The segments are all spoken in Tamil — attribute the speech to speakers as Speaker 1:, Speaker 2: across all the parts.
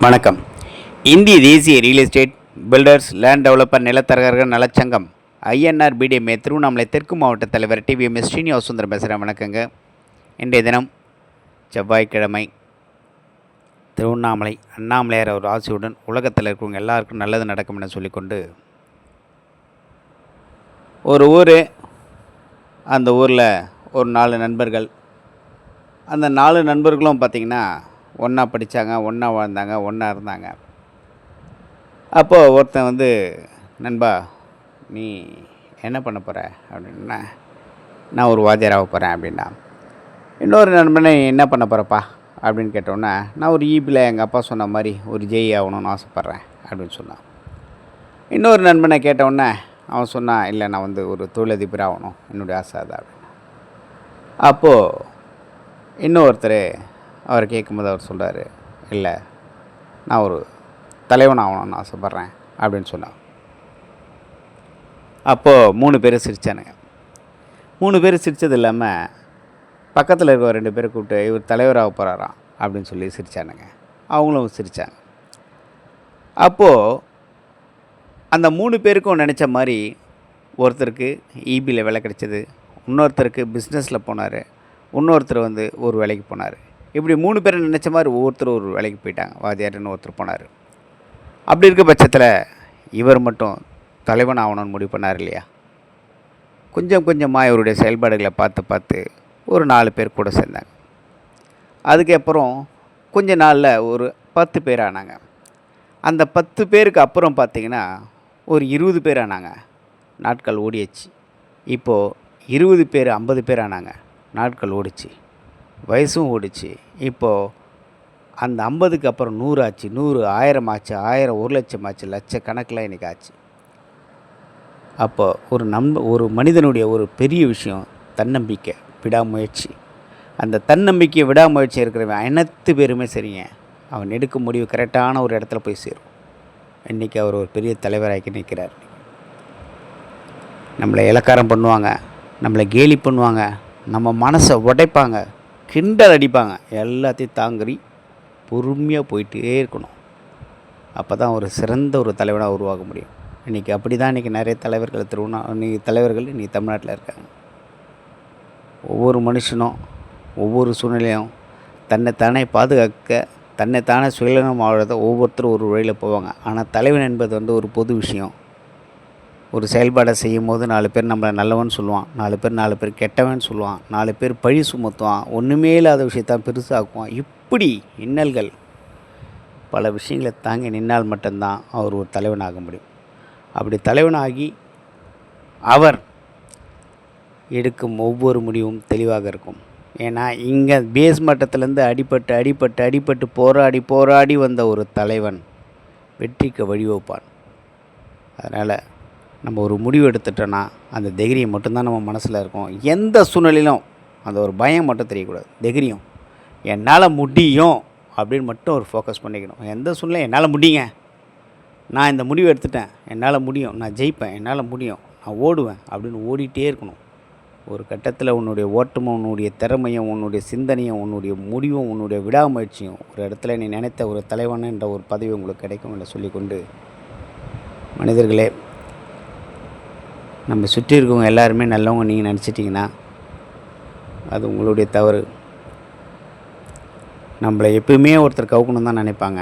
Speaker 1: வணக்கம். இந்திய தேசிய real estate builders land developer நிலத்தரகர்கள் நலச்சங்கம் ஐஎன்ஆர் பிடிஎம்ஏ திருவண்ணாமலை தெற்கு மாவட்ட தலைவர் டிவிஎம்எஸ் ஸ்ரீனிவாச சுந்தரம் பேசுகிறேன். வணக்கங்க. இன்றைய தினம் செவ்வாய்க்கிழமை. திருவண்ணாமலை அண்ணாமலையார் ஒரு ஆசையுடன் உலகத்தில் இருக்கிறவங்க எல்லாருக்கும் நல்லது நடக்கும் என சொல்லிக்கொண்டு ஒரு ஊர், அந்த ஊரில் ஒரு 4 நண்பர்கள். அந்த 4 நண்பர்களும் பார்த்திங்கன்னா ஒன்றா படித்தாங்க, ஒன்றா வாழ்ந்தாங்க, ஒன்றா இருந்தாங்க. அப்போது ஒருத்தன் நண்பா நீ என்ன பண்ண போகிற அப்படின்னா, நான் ஒரு வாத்தியாராக போகிறேன் அப்படின்னா. இன்னொரு நண்பனை என்ன பண்ண போகிறப்பா அப்படின்னு கேட்டோன்னே, நான் ஒரு ஈபியில் எங்கள் அப்பா சொன்ன மாதிரி ஒரு ஜெய் ஆகணும்னு ஆசைப்பட்றேன் அப்படின்னு சொன்னான். இன்னொரு நண்பனை கேட்டவுடனே அவன் சொன்னான், இல்லை நான் ஒரு தொழிலதிபர் ஆகணும், என்னுடைய ஆசை அது அப்படின்னு. அப்போது இன்னொருத்தர் அவர் கேட்கும்போது அவர் சொல்கிறார், இல்லை நான் ஒரு தலைவன் ஆகணும்னு ஆசைப்பட்றேன் அப்படின்னு சொன்னான். அப்போது 3 பேர் சிரித்தானுங்க. 3 பேர் சிரித்தது இல்லாமல் பக்கத்தில் இருக்க 2 பேரை கூப்பிட்டு, இவர் தலைவராக போகிறாராம் அப்படின்னு சொல்லி சிரித்தானுங்க. அவங்களும் சிரித்தாங்க. அப்போது அந்த 3 பேருக்கும் நினச்ச மாதிரி ஒருத்தருக்கு ஈபியில் வேலை கிடைச்சது, இன்னொருத்தருக்கு பிஸ்னஸில் போனார், இன்னொருத்தர் ஒரு வேலைக்கு போனார். இப்படி 3 பேர் நினச்ச மாதிரி ஒவ்வொருத்தர் ஒரு வேலைக்கு போயிட்டாங்க. வாத்தியார்னு ஒருத்தர் போனார். அப்படி இருக்க பட்சத்தில் இவர் மட்டும் தலைவன் ஆகணும்னு முடிவு பண்ணார் இல்லையா. கொஞ்சம் கொஞ்சமாக இவருடைய செயல்பாடுகளை பார்த்து ஒரு 4 பேர் கூட சேர்ந்தாங்க. அதுக்கப்புறம் கொஞ்ச நாளில் ஒரு 10 பேர் ஆனாங்க. அந்த 10 பேருக்கு அப்புறம் பார்த்திங்கன்னா ஒரு 20 பேர் ஆனாங்க. நாட்கள் ஓடியாச்சு. இப்போது 20 பேர் 50 பேர் ஆனாங்க. நாட்கள் ஓடிச்சு, வயசும் ஓடிச்சு. இப்போது அந்த 50க்கு அப்புறம் 100 ஆச்சு, 100 1000 ஆச்சு, 1000 1 லட்சம் ஆச்சு, லட்சக்கணக்கில் இன்றைக்கி ஆச்சு. அப்போ ஒரு மனிதனுடைய ஒரு பெரிய விஷயம் தன்னம்பிக்கை, விடாமுயற்சி. அந்த தன்னம்பிக்கை விடாமுயற்சி இருக்கிறவன் அனைத்து பேருமே சரிங்க, அவன் எடுக்கும் முடிவு கரெக்டான ஒரு இடத்துல போய் சேரும். இன்றைக்கி அவர் ஒரு பெரிய தலைவராகி நிற்கிறார். நம்மளை இலக்காரம் பண்ணுவாங்க, நம்மளை கேலி பண்ணுவாங்க, நம்ம மனசை உடைப்பாங்க, கிண்டல் அடிப்பாங்க. எல்லாத்தையும் தாங்கி பொறுமையாக போயிட்டே இருக்கணும். அப்போ தான் ஒரு சிறந்த ஒரு தலைவனாக உருவாக முடியும். இன்றைக்கி அப்படி தான் இன்றைக்கி நிறைய தலைவர்கள் தலைவர்கள் இன்றைக்கி தமிழ்நாட்டில் இருக்காங்க. ஒவ்வொரு மனுஷனும் ஒவ்வொரு சூழ்நிலையும் தன்னைத்தானே பாதுகாக்க, தன்னைத்தானே சுயநலம் ஆகிறத ஒவ்வொருத்தரும் ஒரு வழியில் போவாங்க. ஆனால் தலைவன் என்பது ஒரு பொது விஷயம். ஒரு செயல்பாடை செய்யும் போது 4 பேர் நம்மளை நல்லவன் சொல்லுவான், 4 பேர் கெட்டவன் சொல்லுவான், 4 பேர் பழி சுமத்துவான், ஒன்றுமே இல்லாத விஷயத்தான் பெருசாக்குவான். இப்படி இன்னல்கள் பல விஷயங்களை தாங்கி நின்னால் மட்டும்தான் அவர் ஒரு தலைவனாக முடியும். அப்படி தலைவனாகி அவர் எடுக்கும் ஒவ்வொரு முடிவும் தெளிவாக இருக்கும். ஏன்னா இங்கே பேஸ் மட்டத்திலேருந்து அடிபட்டு போராடி வந்த ஒரு தலைவன் வெற்றிக்கு வழிவகுப்பான். அதனால் நம்ம ஒரு முடிவு எடுத்துட்டோன்னா அந்த தைரியம் மட்டும்தான் நம்ம மனசில் இருக்கும். எந்த சூழ்நிலையிலும் அந்த ஒரு பயம் மட்டும் தெரியக்கூடாது. தைரியம், என்னால் முடியும் அப்படின்னு மட்டும் ஒரு ஃபோக்கஸ் பண்ணிக்கணும். எந்த சூழ்நிலை என்னால் முடியுங்க, நான் இந்த முடிவு எடுத்துட்டேன், என்னால் முடியும், நான் ஜெயிப்பேன், என்னால் முடியும், நான் ஓடுவேன் அப்படின்னு ஓடிட்டே இருக்கணும். ஒரு கட்டத்தில் உன்னுடைய ஓட்டமும், உன்னுடைய திறமையும், உன்னுடைய சிந்தனையும், உன்னுடைய முடிவும், உன்னுடைய விடாமுயற்சியும் ஒரு இடத்துல நீ நினைத்த ஒரு தலைவன் என்ற ஒரு பதவி உங்களுக்கு கிடைக்கும் என்று சொல்லிக்கொண்டு, மனிதர்களே, நம்ம சுற்றி இருக்கவங்க எல்லாருமே நல்லவங்க நீங்கள் நினச்சிட்டிங்கன்னா அது உங்களுடைய தவறு. நம்மளை எப்பவுமே ஒருத்தர் கவுக்கணும் தான் நினைப்பாங்க.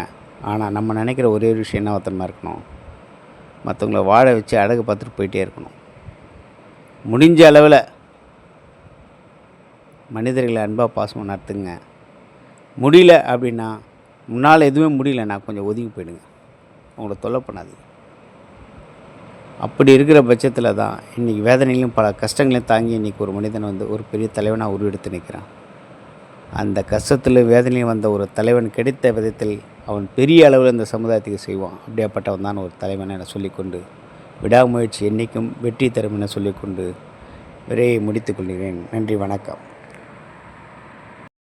Speaker 1: ஆனால் நம்ம நினைக்கிற ஒரே ஒரு விஷயம் என்ன ஒருத்தமாக இருக்கணும், மற்றவங்கள வாழ வச்சு அழகு பார்த்துட்டு போயிட்டே இருக்கணும். முடிஞ்ச அளவில் மனிதர்களை அன்பாக பாசமாக நடத்துங்க. முடியல அப்படின்னா, முன்னால் எதுவுமே முடியலன்னா கொஞ்சம் ஒதுங்கி போயிடுங்க, அவங்கள தொல்லை பண்ணாது. அப்படி இருக்கிற பட்சத்தில் தான் இன்றைக்கி வேதனைகளையும் பல கஷ்டங்களையும் தாங்கி இன்றைக்கி ஒரு மனிதன் ஒரு பெரிய தலைவனாக உருவெடுத்து நிற்கிறான். அந்த கஷ்டத்தில் வேதனையும் வந்த ஒரு தலைவன் கிடைத்த விதத்தில் அவன் பெரிய அளவில் இந்த சமுதாயத்துக்கு செய்வான். அப்படியாப்பட்டவன் தான் ஒரு தலைவன் என சொல்லிக்கொண்டு, விடாமுயற்சி என்றைக்கும் வெற்றி தரும் என சொல்லிக்கொண்டு விரையை முடித்துக் கொள்கிறேன். நன்றி, வணக்கம்.